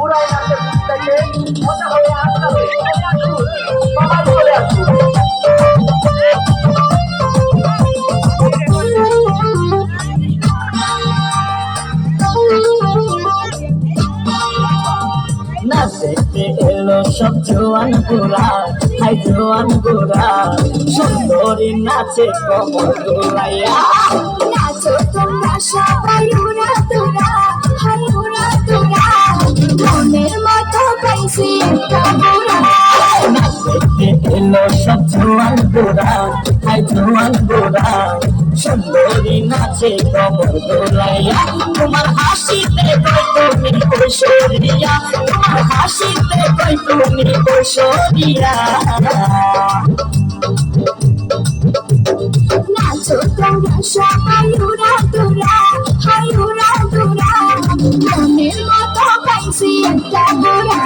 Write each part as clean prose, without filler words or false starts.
পুরাই নাচে থেকে মজা হয়ে আসবে সবাই চলে আসুন। নাচতে এলো সব জোয়ান গোরা, হাই জোয়ান গোরা, সুন্দরী নাচে কমর দোলাইয়া। নাচো তোমরা সবাই উড়া তোরা, হাই উড়া তোরা, মনের মতো পাইছি একটা গোরা। নাচতে এলো সব জোয়ান গোরা, হাই জোয়ান গোরা, সুন্দরী নাচে কমর দোলাইয়া। তোমার হাসিতে কই তুমি ঐশ্বরিয়া, তোমার হাসিতে কই তুমি ঐশ্বরিয়া। নাচো তোমরা সবাই উড়া তোরা, হাই উড়া তোরা, মনের মতো পাইছি একটা গোরা।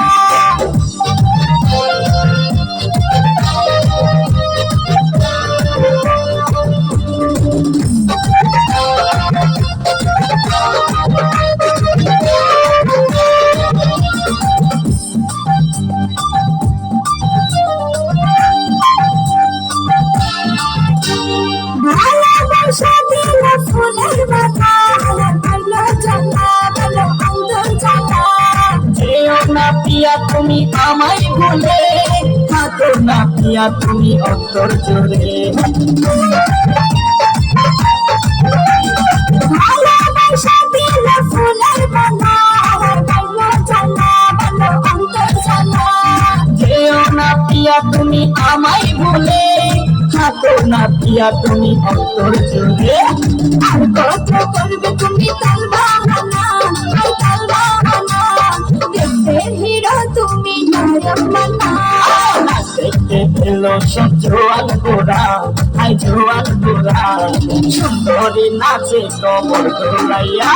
ভালোবাসা দিল ফুলের মাথা, ভালো জ্বালা ভালো অন্তর জ্বালা। যেও না পিয়া তুমি আমায় ভুলে, থাকো না পিয়া তুমি অন্তর জুড়ে। ভালোবাসা দিল ফুলের মালা, ভালো জ্বালা ভালো অন্তর জ্বালা। যেও না পিয়া তুমি আমায় ভুলে, থাকো না পিয়া তুমি অন্তর জুড়ে। আর কত করবে তুমি তাল বাহানা, আই তাল বাহানা, দেখতে হিরো তুমি নায়ক বানা। নাচতে এলো সব জোয়ান গোরা, হাই জোয়ান গোরা, সুন্দরী নাচে কমর দোলাইয়া।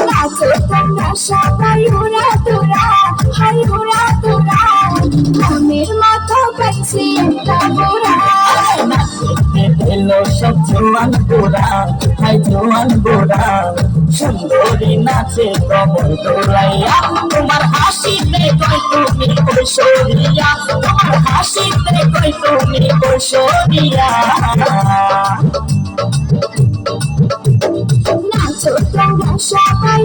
নাচো তোমরা সবাই উড়া তোরা, হাই উড়া তোরা, মনের মতো পাইছি একটা গোরা। নাচতে এলো সব জোয়ান গোরা, হাই জোয়ান গোরা, সুন্দরী নাচে কমর দোলাইয়া। তোমার হাসিতে কই তুমি ঐশ্বরিয়া, তোমার হাসিতে কই তুমি ঐশ্বরিয়া। নাচো তোমরা সবাই